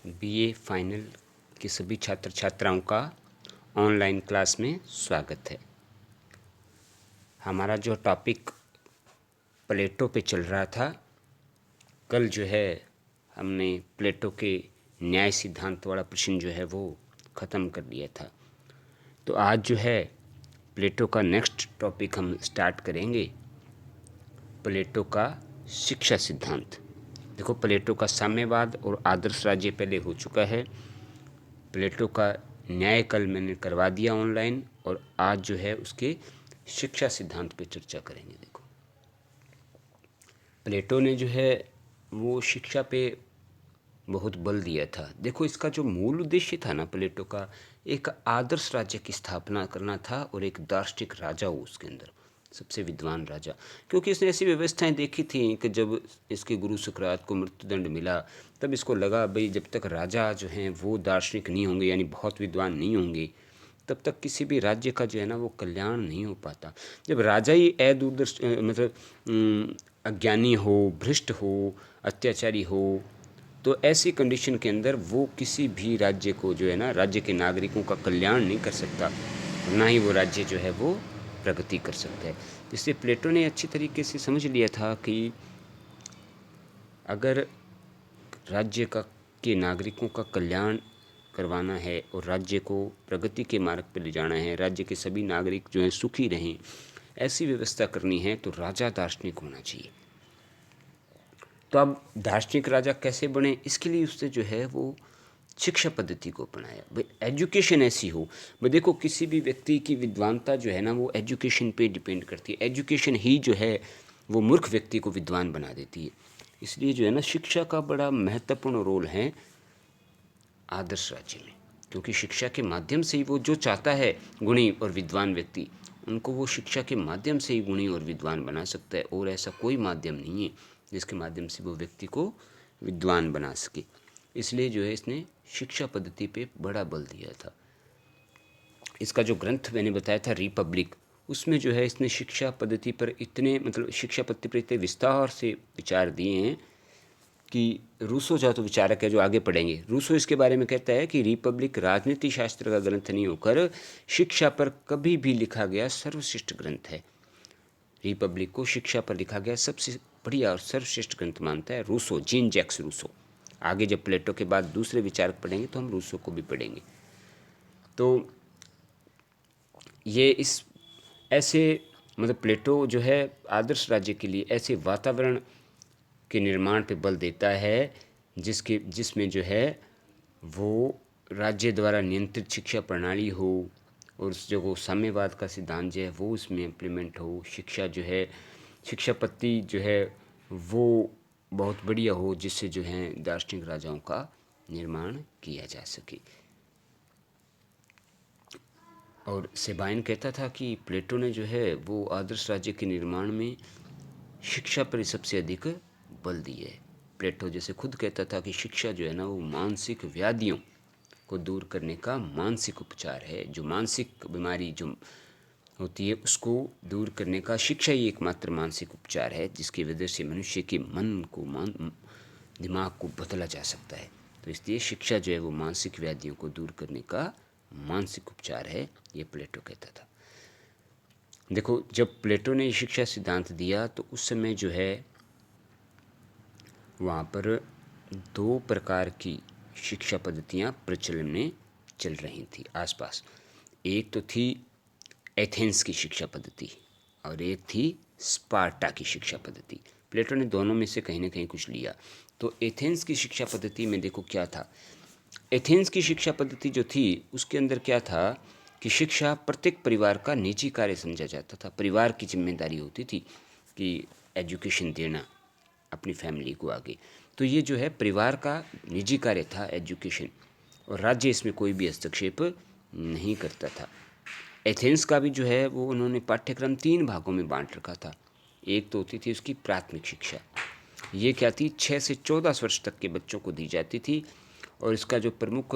BA final के सभी छात्र छात्राओं का ऑनलाइन क्लास में स्वागत है। हमारा जो टॉपिक प्लेटो पे चल रहा था, कल जो है हमने प्लेटो के न्याय सिद्धांत वाला प्रश्न जो है वो ख़त्म कर लिया था। तो आज जो है प्लेटो का नेक्स्ट टॉपिक हम स्टार्ट करेंगे, प्लेटो का शिक्षा सिद्धांत। देखो, प्लेटो का साम्यवाद और आदर्श राज्य पहले हो चुका है। प्लेटो का न्याय कल मैंने करवा दिया ऑनलाइन, और आज जो है उसके शिक्षा सिद्धांत पे चर्चा करेंगे। देखो, प्लेटो ने जो है वो शिक्षा पे बहुत बल दिया था। देखो, इसका जो मूल उद्देश्य था ना प्लेटो का, एक आदर्श राज्य की स्थापना करना था और एक दार्शनिक राजा हो उसके अंदर, सबसे विद्वान राजा। क्योंकि इसने ऐसी व्यवस्थाएं देखी थी कि जब इसके गुरु सुकरात को मृत्युदंड मिला तब इसको लगा भाई जब तक राजा जो हैं वो दार्शनिक नहीं होंगे, यानी बहुत विद्वान नहीं होंगे, तब तक किसी भी राज्य का जो है ना वो कल्याण नहीं हो पाता। जब राजा ही अज्ञानी हो, भ्रष्ट हो, अत्याचारी हो, तो ऐसी कंडीशन के अंदर वो किसी भी राज्य को जो है ना, राज्य के नागरिकों का कल्याण नहीं कर सकता, ना ही वो राज्य जो है वो प्रगति कर सकता है। इसलिए प्लेटो ने अच्छी तरीके से समझ लिया था कि अगर राज्य के नागरिकों का कल्याण करवाना है और राज्य को प्रगति के मार्ग पर ले जाना है, राज्य के सभी नागरिक जो हैं सुखी रहें, ऐसी व्यवस्था करनी है तो राजा दार्शनिक होना चाहिए। तो अब दार्शनिक राजा कैसे बने, इसके लिए उसने जो है वो शिक्षा पद्धति को अपनाया। भाई एजुकेशन ऐसी हो, भाई देखो किसी भी व्यक्ति की विद्वानता जो है ना वो एजुकेशन पे डिपेंड करती है। एजुकेशन ही जो है वो मूर्ख व्यक्ति को विद्वान बना देती है। इसलिए जो है ना शिक्षा का बड़ा महत्वपूर्ण रोल है आदर्श राज्य में, क्योंकि शिक्षा के माध्यम से ही वो जो चाहता है गुणी और विद्वान व्यक्ति, उनको वो शिक्षा के माध्यम से ही गुणी और विद्वान बना सकता है। और ऐसा कोई माध्यम नहीं है जिसके माध्यम से वो व्यक्ति को विद्वान बना सके। इसलिए जो है इसने शिक्षा पद्धति पे बड़ा बल दिया था। इसका जो ग्रंथ मैंने बताया था रिपब्लिक, उसमें जो है इसने शिक्षा पद्धति पर इतने शिक्षा पद्धति पर इतने विस्तार से विचार दिए हैं कि रूसो जो तो विचारक है जो आगे पढ़ेंगे, रूसो इसके बारे में कहता है कि रिपब्लिक राजनीति शास्त्र का ग्रंथ नहीं होकर शिक्षा पर कभी भी लिखा गया सर्वश्रेष्ठ ग्रंथ है। रिपब्लिक को शिक्षा पर लिखा गया सबसे बढ़िया और सर्वश्रेष्ठ ग्रंथ मानता है रूसो, जीन जैक्स रूसो। आगे जब प्लेटो के बाद दूसरे विचारक पढ़ेंगे तो हम रूसो को भी पढ़ेंगे। तो ये इस ऐसे प्लेटो जो है आदर्श राज्य के लिए ऐसे वातावरण के निर्माण पे बल देता है जिसमें जो है वो राज्य द्वारा नियंत्रित शिक्षा प्रणाली हो, और उस जो वो साम्यवाद का सिद्धांत जो है वो उसमें इम्प्लीमेंट हो। शिक्षा जो है, शिक्षा पद्धति जो है वो बहुत बढ़िया हो, जिससे जो है दार्शनिक राजाओं का निर्माण किया जा सके। और सेबाइन कहता था कि प्लेटो ने जो है वो आदर्श राज्य के निर्माण में शिक्षा पर सबसे अधिक बल दिया है। प्लेटो जैसे खुद कहता था कि शिक्षा जो है ना वो मानसिक व्याधियों को दूर करने का मानसिक उपचार है। जो मानसिक बीमारी जो होती है उसको दूर करने का शिक्षा ही एकमात्र मानसिक उपचार है, जिसकी वजह से मनुष्य के मन को दिमाग को बदला जा सकता है। तो इसलिए शिक्षा जो है वो मानसिक व्याधियों को दूर करने का मानसिक उपचार है, ये प्लेटो कहता था। देखो, जब प्लेटो ने शिक्षा सिद्धांत दिया तो उस समय जो है वहाँ पर दो प्रकार की शिक्षा पद्धतियाँ प्रचलन में चल रही थी आसपास। एक तो थी एथेंस की शिक्षा पद्धति और एक थी स्पार्टा की शिक्षा पद्धति। प्लेटो ने दोनों में से कहीं ना कहीं कुछ लिया। तो एथेंस की शिक्षा पद्धति में देखो क्या था। एथेंस की शिक्षा पद्धति जो थी उसके अंदर क्या था कि शिक्षा प्रत्येक परिवार का निजी कार्य समझा जाता था। परिवार की जिम्मेदारी होती थी कि एजुकेशन देना अपनी फैमिली को आगे। तो ये जो है परिवार का निजी कार्य था एजुकेशन, और राज्य इसमें कोई भी हस्तक्षेप नहीं करता था। एथेंस का भी जो है वो उन्होंने पाठ्यक्रम 3 भागों में बांट रखा था। एक तो होती थी उसकी प्राथमिक शिक्षा, ये क्या थी 6 से 14 वर्ष तक के बच्चों को दी जाती थी, और इसका जो प्रमुख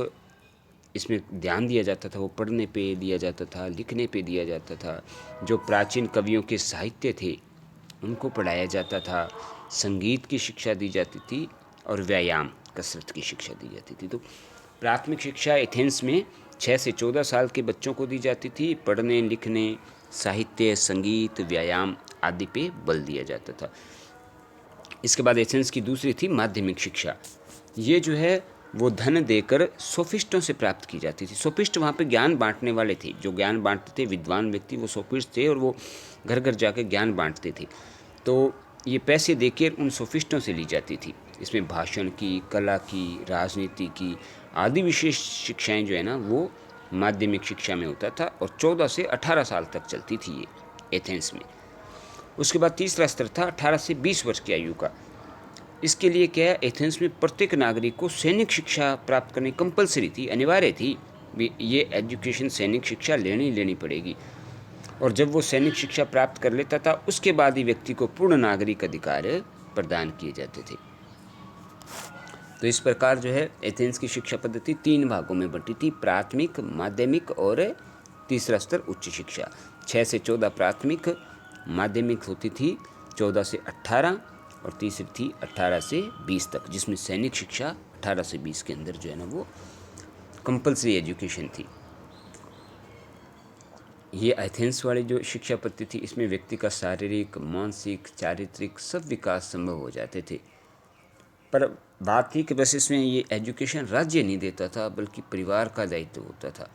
इसमें ध्यान दिया जाता था वो पढ़ने पे दिया जाता था, लिखने पे दिया जाता था। जो प्राचीन कवियों के साहित्य थे उनको पढ़ाया जाता था, संगीत की शिक्षा दी जाती थी, और व्यायाम कसरत की शिक्षा दी जाती थी। तो प्राथमिक शिक्षा एथेंस में 6 से 14 साल के बच्चों को दी जाती थी। पढ़ने लिखने, साहित्य, संगीत, व्यायाम आदि पे बल दिया जाता था। इसके बाद एथेंस की दूसरी थी माध्यमिक शिक्षा। ये जो है वो धन देकर सोफिस्टों से प्राप्त की जाती थी। सोफिस्ट वहाँ पे ज्ञान बांटने वाले थे। जो ज्ञान बांटते थे, विद्वान व्यक्ति, वो सोफिस्ट थे और वो घर घर जाकर ज्ञान बांटते थे। तो ये पैसे देकर उन सोफिस्टों से ली जाती थी। इसमें भाषण की, कला की, राजनीति की आदि विशेष शिक्षाएं जो है ना वो माध्यमिक शिक्षा में होता था और 14 से 18 साल तक चलती थी ये एथेंस में। उसके बाद तीसरा स्तर था 18 से 20 वर्ष की आयु का। इसके लिए क्या है, एथेंस में प्रत्येक नागरिक को सैनिक शिक्षा प्राप्त करनी कंपलसरी थी, अनिवार्य थी। ये एजुकेशन, सैनिक शिक्षा लेनी पड़ेगी। और जब वो सैनिक शिक्षा प्राप्त कर लेता था उसके बाद ही व्यक्ति को पूर्ण नागरिक अधिकार प्रदान किए जाते थे। तो इस प्रकार जो है एथेंस की शिक्षा पद्धति 3 भागों में बंटी थी, प्राथमिक, माध्यमिक और तीसरा स्तर उच्च शिक्षा। 6 से 14 प्राथमिक, माध्यमिक होती थी 14 से 18 और तीसरी थी 18 से 20 तक, जिसमें सैनिक शिक्षा 18 से 20 के अंदर जो है ना वो कंपलसरी एजुकेशन थी। ये एथेंस वाली जो शिक्षा पद्धति थी इसमें व्यक्ति का शारीरिक, मानसिक, चारित्रिक सब विकास संभव हो जाते थे। पर बात थी कि बस इसमें ये एजुकेशन राज्य नहीं देता था बल्कि परिवार का दायित्व होता था।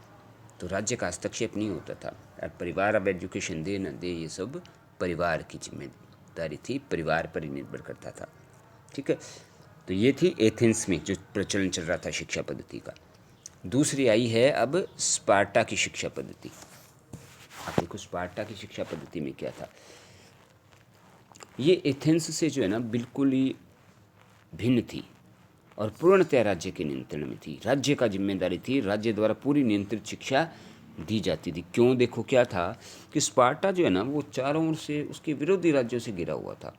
तो राज्य का हस्तक्षेप नहीं होता था। और परिवार अब एजुकेशन दे न दे ये सब परिवार की जिम्मेदारी थी, परिवार पर ही निर्भर करता था। ठीक है, तो ये थी एथेंस में जो प्रचलन चल रहा था शिक्षा पद्धति का। दूसरी आई है अब स्पार्टा की शिक्षा पद्धति। आप देखो स्पार्टा की शिक्षा पद्धति में क्या था। ये एथेंस से जो है ना बिल्कुल ही भिन्न थी और पूर्णतः राज्य के नियंत्रण में थी। राज्य का जिम्मेदारी थी, राज्य द्वारा पूरी नियंत्रित शिक्षा दी जाती थी। क्यों, देखो क्या था कि स्पार्टा जो है ना वो चारों ओर से उसके विरोधी राज्यों से घिरा हुआ था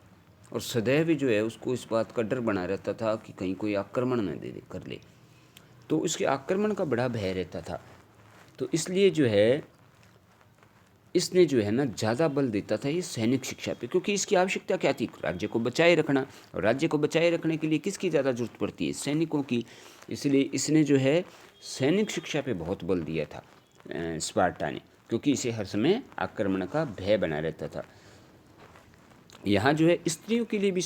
और सदैव जो है उसको इस बात का डर बना रहता था कि कहीं कोई आक्रमण न दे कर ले। तो इसके आक्रमण का बड़ा भय रहता था। तो इसलिए जो है इसने जो है ना ज़्यादा बल देता था ये सैनिक शिक्षा पे, क्योंकि इसकी आवश्यकता क्या थी, राज्य को बचाए रखना। और राज्य को बचाए रखने के लिए किसकी ज़्यादा जरूरत पड़ती है, सैनिकों की। इसलिए इसने जो है सैनिक शिक्षा पे बहुत बल दिया था स्पार्टा ने, क्योंकि इसे हर समय आक्रमण का भय बना रहता था। यहाँ जो है स्त्रियों के लिए भी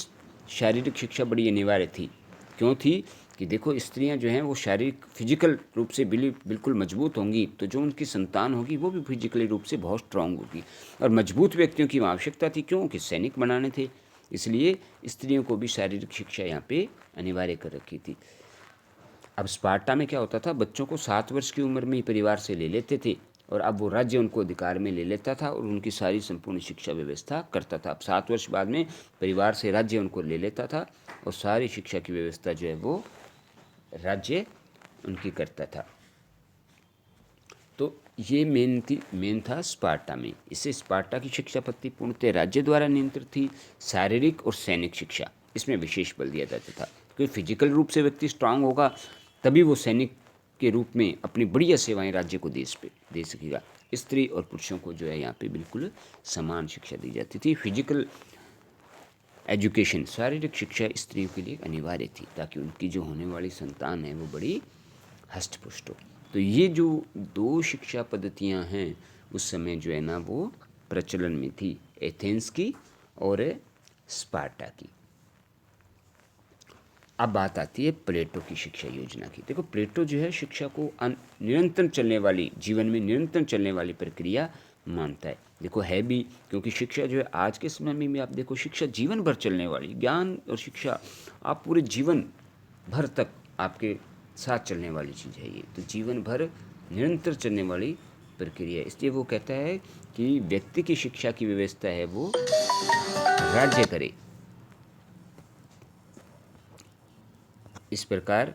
शारीरिक शिक्षा बड़ी अनिवार्य थी। क्यों थी कि देखो स्त्रियां जो हैं वो शारीरिक फिजिकल रूप से बिल्कुल मजबूत होंगी तो जो उनकी संतान होगी वो भी फिजिकली रूप से बहुत स्ट्रांग होगी। और मजबूत व्यक्तियों की आवश्यकता थी, क्यों कि सैनिक बनाने थे। इसलिए स्त्रियों को भी शारीरिक शिक्षा यहाँ पे अनिवार्य कर रखी थी। अब स्पार्टा में क्या होता था, बच्चों को 7 वर्ष की उम्र में ही परिवार से ले लेते थे और अब वो राज्य उनको अधिकार में ले लेता था और उनकी सारी संपूर्ण शिक्षा व्यवस्था करता था। अब 7 वर्ष बाद में परिवार से राज्य उनको ले लेता था और सारी शिक्षा की व्यवस्था जो है वो राज्य उनकी करता था। तो ये मेन था स्पार्टा में। इससे स्पार्टा की शिक्षा पद्धति पूर्णतः राज्य द्वारा नियंत्रित थी। शारीरिक और सैनिक शिक्षा इसमें विशेष बल दिया जाता था, क्योंकि फिजिकल रूप से व्यक्ति स्ट्रांग होगा तभी वो सैनिक के रूप में अपनी बढ़िया सेवाएं राज्य को दे सकेगा। स्त्री और पुरुषों को जो है यहाँ पे बिल्कुल समान शिक्षा दी जाती थी। फिजिकल एजुकेशन, शारीरिक शिक्षा स्त्रियों के लिए अनिवार्य थी ताकि उनकी जो होने वाली संतान है वो बड़ी हष्ट पुष्ट हो। तो ये जो 2 शिक्षा पद्धतियाँ हैं उस समय जो है ना वो प्रचलन में थी, एथेंस की और स्पार्टा की। अब बात आती है प्लेटो की शिक्षा योजना की। देखो प्लेटो जो है शिक्षा को निरंतर चलने वाली, जीवन में निरंतर चलने वाली प्रक्रिया मानता है। देखो है भी, क्योंकि शिक्षा जो है आज के समय में भी आप देखो शिक्षा जीवन भर चलने वाली, ज्ञान और शिक्षा आप पूरे जीवन भर तक आपके साथ चलने वाली चीज़ है ये। तो जीवन भर निरंतर चलने वाली प्रक्रिया है। इसलिए वो कहता है कि व्यक्ति की शिक्षा की व्यवस्था है वो राज्य करे। इस प्रकार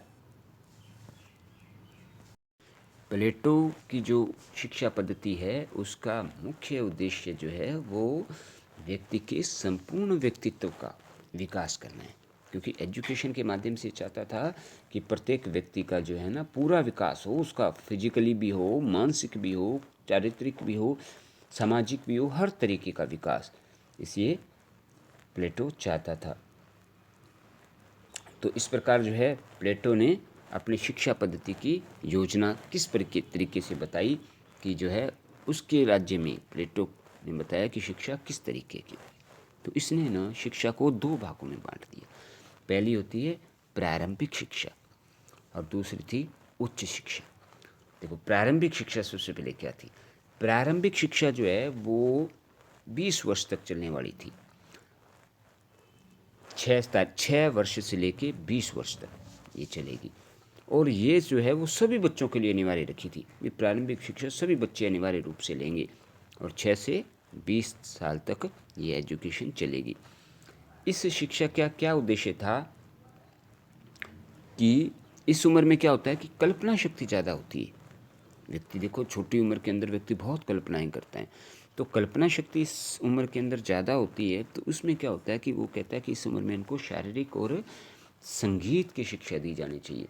प्लेटो की जो शिक्षा पद्धति है उसका मुख्य उद्देश्य जो है वो व्यक्ति के संपूर्ण व्यक्तित्व का विकास करना है। क्योंकि एजुकेशन के माध्यम से चाहता था कि प्रत्येक व्यक्ति का जो है ना पूरा विकास हो, उसका फिजिकली भी हो, मानसिक भी हो, चारित्रिक भी हो, सामाजिक भी हो, हर तरीके का विकास इसलिए प्लेटो चाहता था। तो इस प्रकार जो है प्लेटो ने अपनी शिक्षा पद्धति की योजना किस तरीके से बताई कि जो है उसके राज्य में प्लेटो ने बताया कि शिक्षा किस तरीके की। तो इसने ना शिक्षा को दो भागों में बांट दिया। पहली होती है प्रारंभिक शिक्षा और दूसरी थी उच्च शिक्षा। देखो प्रारंभिक शिक्षा सबसे पहले क्या थी। प्रारंभिक शिक्षा जो है वो 20 वर्ष तक चलने वाली थी। 6 वर्ष से लेके 20 वर्ष तक ये चलेगी। और ये जो है वो सभी बच्चों के लिए अनिवार्य रखी थी। ये प्रारंभिक शिक्षा सभी बच्चे अनिवार्य रूप से लेंगे और 6 से 20 साल तक ये एजुकेशन चलेगी। इस शिक्षा का क्या उद्देश्य था कि इस उम्र में क्या होता है कि कल्पना शक्ति ज़्यादा होती है। व्यक्ति देखो छोटी उम्र के अंदर व्यक्ति बहुत कल्पनाएं करता है, तो कल्पना शक्ति इस उम्र के अंदर ज़्यादा होती है। तो उसमें क्या होता है कि वो कहता है कि इस उम्र में इनको शारीरिक और संगीत की शिक्षा दी जानी चाहिए।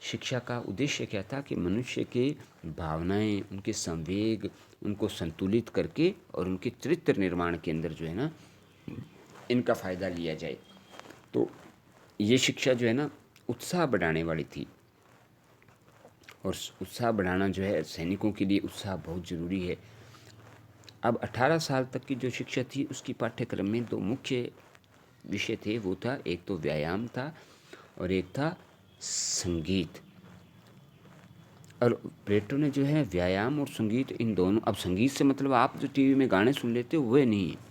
शिक्षा का उद्देश्य क्या था कि मनुष्य के भावनाएं, उनके संवेग, उनको संतुलित करके और उनके चरित्र निर्माण के अंदर जो है ना इनका फ़ायदा लिया जाए। तो ये शिक्षा जो है ना उत्साह बढ़ाने वाली थी। और उत्साह बढ़ाना जो है सैनिकों के लिए उत्साह बहुत ज़रूरी है। अब 18 साल तक की जो शिक्षा थी उसकी पाठ्यक्रम में दो मुख्य विषय थे। वो था एक तो व्यायाम था और एक था संगीत। और प्लेटो ने जो है व्यायाम और संगीत इन दोनों, अब संगीत से मतलब आप जो टीवी में गाने सुन लेते हो वह नहीं है।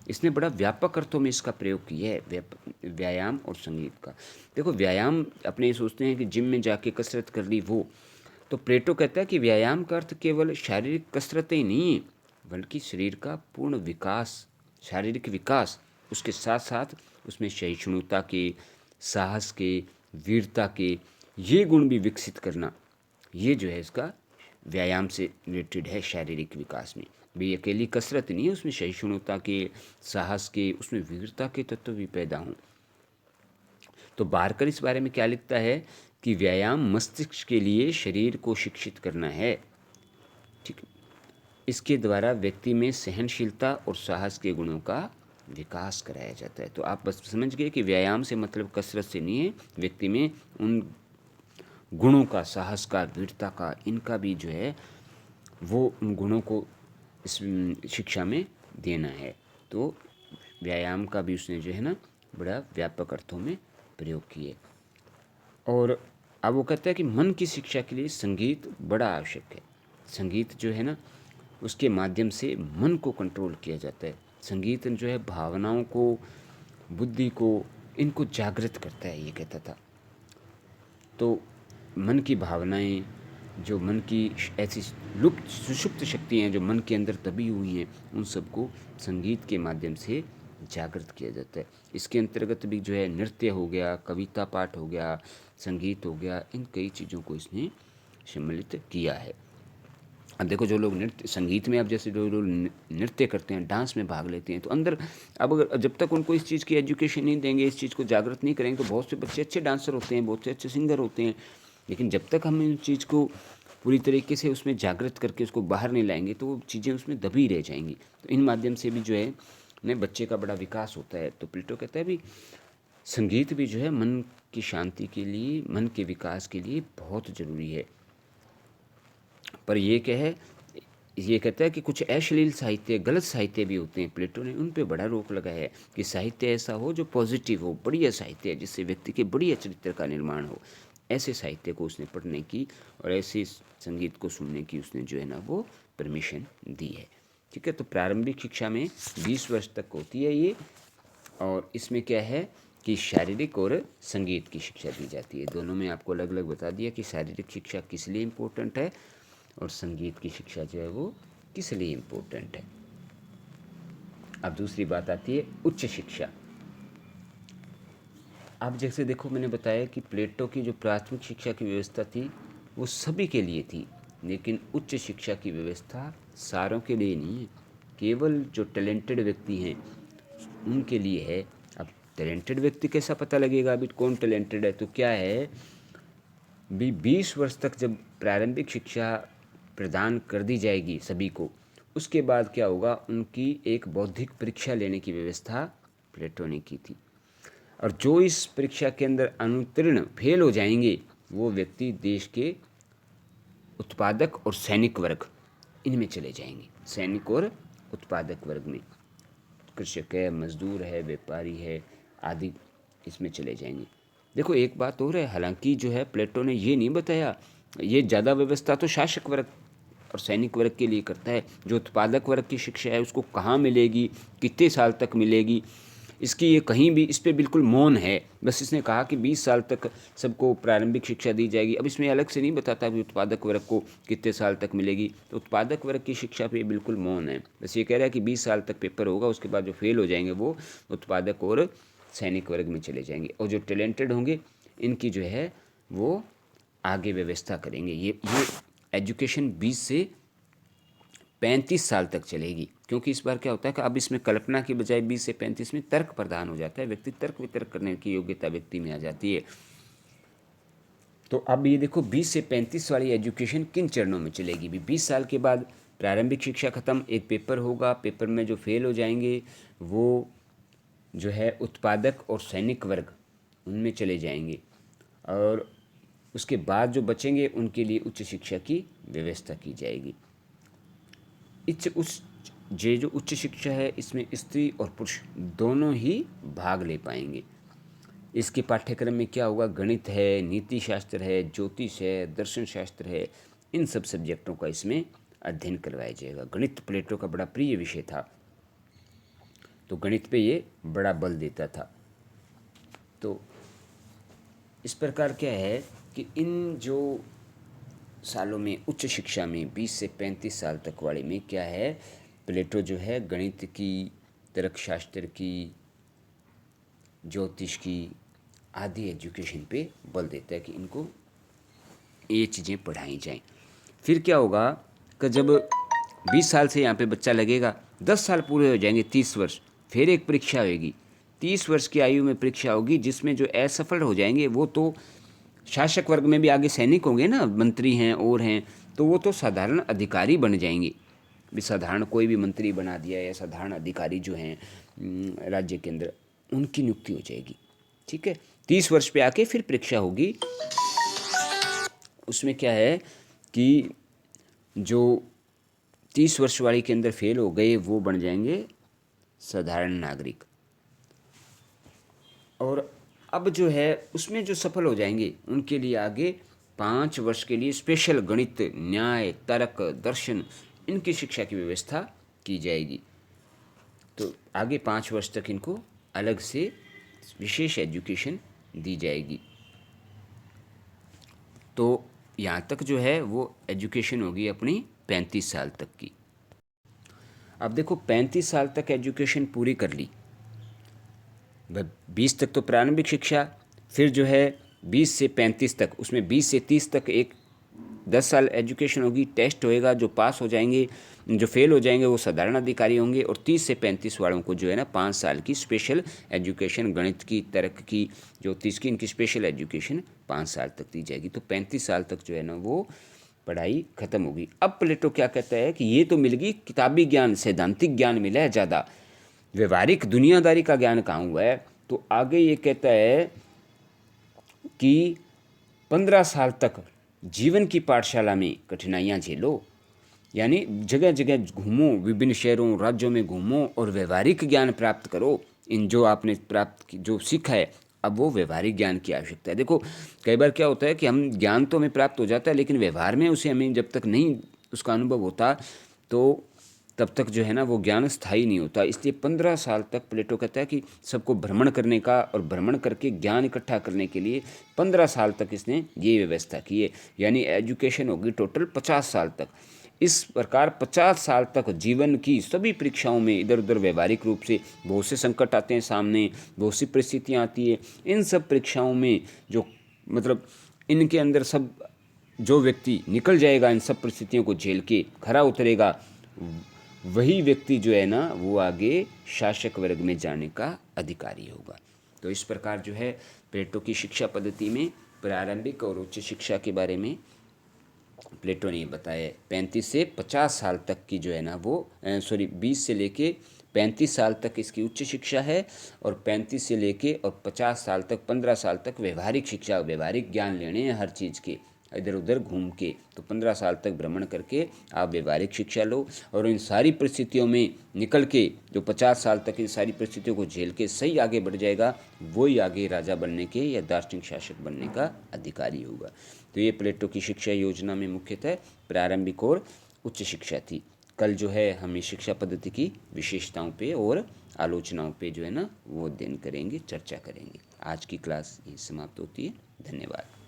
इसने बड़ा व्यापक अर्थों में इसका प्रयोग किया है व्यायाम और संगीत का। देखो व्यायाम अपने ये सोचते हैं कि जिम में जाके कसरत कर ली वो, तो प्लेटो कहता है कि व्यायाम का अर्थ केवल शारीरिक कसरतें ही नहीं है बल्कि शरीर का पूर्ण विकास, शारीरिक विकास, उसके साथ साथ उसमें सहिष्णुता के, साहस के, वीरता के ये गुण भी विकसित करना, ये जो है इसका व्यायाम से रिलेटेड है शारीरिक विकास में। भी अकेली कसरत नहीं है, उसमें सहिष्णुता के, साहस के, उसमें वीरता के तत्व भी पैदा हों। तो बारकर इस बारे में क्या लिखता है कि व्यायाम मस्तिष्क के लिए शरीर को शिक्षित करना है। ठीक, इसके द्वारा व्यक्ति में सहनशीलता और साहस के गुणों का विकास कराया जाता है। तो आप बस समझ गए कि व्यायाम से मतलब कसरत से नहीं है, व्यक्ति में उन गुणों का, साहस का, वीरता का, इनका भी जो है वो उन गुणों को इस शिक्षा में देना है। तो व्यायाम का भी उसने जो है ना बड़ा व्यापक अर्थों में प्रयोग किए। और अब वो कहता है कि मन की शिक्षा के लिए संगीत बड़ा आवश्यक है। संगीत जो है ना उसके माध्यम से मन को कंट्रोल किया जाता है। संगीत जो है भावनाओं को, बुद्धि को, इनको जागृत करता है, ये कहता था। तो मन की भावनाएं, जो मन की ऐसी लुप्त सुषुप्त शक्तियाँ जो मन के अंदर दबी हुई हैं, उन सबको संगीत के माध्यम से जागृत किया जाता है। इसके अंतर्गत भी जो है नृत्य हो गया, कविता पाठ हो गया, संगीत हो गया, इन कई चीज़ों को इसने सम्मिलित किया है। अब देखो जो लोग नृत्य संगीत में, अब जैसे जो लोग नृत्य करते हैं, डांस में भाग लेते हैं, तो अंदर अब अगर जब तक उनको इस चीज़ की एजुकेशन नहीं देंगे, इस चीज़ को जागृत नहीं करेंगे, तो बहुत से बच्चे अच्छे डांसर होते हैं, बहुत से अच्छे सिंगर होते हैं, लेकिन जब तक हम इन चीज़ को पूरी तरीके से उसमें जागृत करके उसको बाहर नहीं लाएंगे तो वो चीज़ें उसमें दबी रह जाएंगी। तो इन माध्यम से भी जो है ने बच्चे का बड़ा विकास होता है। तो प्लेटो कहता है भी संगीत भी जो है मन की शांति के लिए, मन के विकास के लिए बहुत ज़रूरी है। पर ये क्या है, ये कहता है कि कुछ अश्लील साहित्य, गलत साहित्य भी होते हैं। प्लेटो ने उन पे बड़ा रोक लगाया है कि साहित्य ऐसा हो जो पॉजिटिव हो, बढ़िया साहित्य है जिससे व्यक्ति के बढ़िया चरित्र का निर्माण हो। ऐसे साहित्य को उसने पढ़ने की और ऐसे संगीत को सुनने की उसने जो है ना वो परमिशन दी है। ठीक है, तो प्रारंभिक शिक्षा में 20 वर्ष तक होती है ये, और इसमें क्या है कि शारीरिक और संगीत की शिक्षा दी जाती है। दोनों में आपको अलग अलग बता दिया कि शारीरिक शिक्षा किस लिए इम्पोर्टेंट है और संगीत की शिक्षा जो है वो किस लिए इम्पोर्टेंट है। अब दूसरी बात आती है उच्च शिक्षा। अब जैसे देखो मैंने बताया कि प्लेटो की जो प्राथमिक शिक्षा की व्यवस्था थी वो सभी के लिए थी, लेकिन उच्च शिक्षा की व्यवस्था सारों के लिए नहीं है, केवल जो टैलेंटेड व्यक्ति हैं उनके लिए है। अब टैलेंटेड व्यक्ति कैसा पता लगेगा अभी कौन टैलेंटेड है, तो क्या है भी 20 वर्ष तक जब प्रारंभिक शिक्षा प्रदान कर दी जाएगी सभी को, उसके बाद क्या होगा, उनकी एक बौद्धिक परीक्षा लेने की व्यवस्था प्लेटो ने की थी। और जो इस परीक्षा के अंदर अनुत्तीर्ण फेल हो जाएंगे वो व्यक्ति देश के उत्पादक और सैनिक वर्ग इनमें चले जाएंगे। सैनिक और उत्पादक वर्ग में कृषक है, मजदूर है, व्यापारी है आदि इसमें चले जाएंगे। देखो एक बात और है, हालांकि जो है प्लेटो ने ये नहीं बताया, ये ज़्यादा व्यवस्था तो शासक वर्ग और सैनिक वर्ग के लिए करता है। जो उत्पादक वर्ग की शिक्षा है उसको कहाँ मिलेगी, कितने साल तक मिलेगी, इसकी ये कहीं भी इस पर बिल्कुल मौन है। बस इसने कहा कि 20 साल तक सबको प्रारंभिक शिक्षा दी जाएगी। अब इसमें अलग से नहीं बताता कि उत्पादक वर्ग को कितने साल तक मिलेगी। तो उत्पादक वर्ग की शिक्षा पे बिल्कुल मौन है। बस ये कह रहा है कि 20 साल तक पेपर होगा, उसके बाद जो फेल हो जाएंगे वो उत्पादक और सैनिक वर्ग में चले जाएंगे, और जो टैलेंटेड होंगे इनकी जो है वो आगे व्यवस्था करेंगे। ये एजुकेशन 20 से 35 साल तक चलेगी, क्योंकि इस बार क्या होता है कि अब इसमें कल्पना की बजाय 20 से 35 में तर्क प्रधान हो जाता है। व्यक्ति तर्क वितर्क करने की योग्यता व्यक्ति में आ जाती है। तो अब ये देखो 20 से 35 वाली एजुकेशन किन चरणों में चलेगी। भी 20 साल के बाद प्रारंभिक शिक्षा खत्म, एक पेपर होगा, पेपर में जो फेल हो जाएंगे वो जो है उत्पादक और सैनिक वर्ग उनमें चले जाएंगे, और उसके बाद जो बचेंगे उनके लिए उच्च शिक्षा की व्यवस्था की जाएगी। जो उच्च शिक्षा है इसमें स्त्री और पुरुष दोनों ही भाग ले पाएंगे। इसके पाठ्यक्रम में क्या होगा, गणित है, नीति शास्त्र है, ज्योतिष है, दर्शन शास्त्र है, इन सब सब्जेक्टों का इसमें अध्ययन करवाया जाएगा। गणित प्लेटो का बड़ा प्रिय विषय था, तो गणित पे ये बड़ा बल देता था। तो इस प्रकार क्या है कि इन जो सालों में उच्च शिक्षा में 20 से 35 साल तक वाले में क्या है, प्लेटो जो है गणित की, तर्कशास्त्र की, ज्योतिष की आदि एजुकेशन पे बल देता है कि इनको ये चीज़ें पढ़ाई जाएं। फिर क्या होगा कि जब 20 साल से यहाँ पे बच्चा लगेगा, 10 साल पूरे हो जाएंगे, 30 वर्ष, फिर एक परीक्षा होगी। 30 वर्ष की आयु में परीक्षा होगी, जिसमें जो असफल हो जाएंगे वो तो शासक वर्ग में भी आगे सैनिक होंगे ना, मंत्री हैं और हैं, तो वो तो साधारण अधिकारी बन जाएंगे। भी साधारण कोई भी मंत्री बना दिया या साधारण अधिकारी जो हैं राज्य के अंदर, उनकी नियुक्ति हो जाएगी। ठीक है, 30 वर्ष पे आके फिर परीक्षा होगी। उसमें क्या है कि जो 30 वर्ष वाली के अंदर फेल हो गए वो बन जाएंगे साधारण नागरिक। और अब जो है उसमें जो सफल हो जाएंगे उनके लिए आगे 5 वर्ष के लिए स्पेशल गणित, न्याय, तर्क, दर्शन इनकी शिक्षा की व्यवस्था की जाएगी। तो आगे 5 वर्ष तक इनको अलग से विशेष एजुकेशन दी जाएगी। तो यहाँ तक जो है वो एजुकेशन होगी अपनी 35 साल तक की। अब देखो 35 साल तक एजुकेशन पूरी कर ली, 20 तक तो प्रारंभिक शिक्षा, फिर जो है 20 से 35 तक, उसमें 20 से 30 तक एक 10 साल एजुकेशन होगी, टेस्ट होएगा, जो पास हो जाएंगे, जो फेल हो जाएंगे वो साधारण अधिकारी होंगे, और 30 से 35 वालों को जो है ना 5 साल की स्पेशल एजुकेशन, गणित की, तर्क की, ज्योतिष की, इनकी स्पेशल एजुकेशन 5 साल तक दी जाएगी। तो 35 साल तक जो है ना वो पढ़ाई खत्म होगी। अब प्लेटो क्या कहता है कि ये तो मिल गई किताबी ज्ञान, सैद्धांतिक ज्ञान मिला है ज़्यादा, व्यवहारिक दुनियादारी का ज्ञान कहाँ हुआ है। तो आगे ये कहता है कि 15 साल तक जीवन की पाठशाला में कठिनाइयाँ झेलो, यानी जगह जगह घूमो, विभिन्न शहरों राज्यों में घूमो और व्यवहारिक ज्ञान प्राप्त करो। इन जो आपने प्राप्त जो सीखा है अब वो व्यवहारिक ज्ञान की आवश्यकता है। देखो कई बार क्या होता है कि हम ज्ञान तो हमें प्राप्त हो जाता है, लेकिन व्यवहार में उसे हमें जब तक नहीं उसका अनुभव होता तो तब तक जो है ना वो ज्ञान स्थायी नहीं होता। इसलिए 15 साल तक प्लेटो कहता है कि सबको भ्रमण करने का, और भ्रमण करके ज्ञान इकट्ठा करने के लिए 15 साल तक इसने ये व्यवस्था की है। यानी एजुकेशन होगी टोटल 50 साल तक। इस प्रकार 50 साल तक जीवन की सभी परीक्षाओं में इधर उधर व्यवहारिक रूप से बहुत से संकट आते हैं सामने, बहुत सी परिस्थितियाँ आती है। इन सब परीक्षाओं में जो मतलब इनके अंदर सब जो व्यक्ति निकल जाएगा, इन सब परिस्थितियों को झेल के खरा उतरेगा, वही व्यक्ति जो है ना वो आगे शासक वर्ग में जाने का अधिकारी होगा। तो इस प्रकार जो है प्लेटो की शिक्षा पद्धति में प्रारंभिक और उच्च शिक्षा के बारे में प्लेटो ने बताया। 35 से 50 साल तक की जो है ना वो 20 से लेके 35 साल तक इसकी उच्च शिक्षा है और 35 से लेके और 50 साल तक 15 साल तक व्यवहारिक शिक्षा, व्यवहारिक ज्ञान लेने हैं हर चीज़ के, इधर उधर घूम के। तो 15 साल तक भ्रमण करके आप व्यवहारिक शिक्षा लो और इन सारी परिस्थितियों में निकल के जो 50 साल तक इन सारी परिस्थितियों को झेल के सही आगे बढ़ जाएगा, वही आगे राजा बनने के या दार्शनिक शासक बनने का अधिकारी होगा। तो ये प्लेटो की शिक्षा योजना में मुख्यतः प्रारंभिक और उच्च शिक्षा थी। कल जो है हम इस शिक्षा पद्धति की विशेषताओं पे और आलोचनाओं पे जो है ना वो अध्ययन करेंगे, चर्चा करेंगे। आज की क्लास यही समाप्त होती है। धन्यवाद।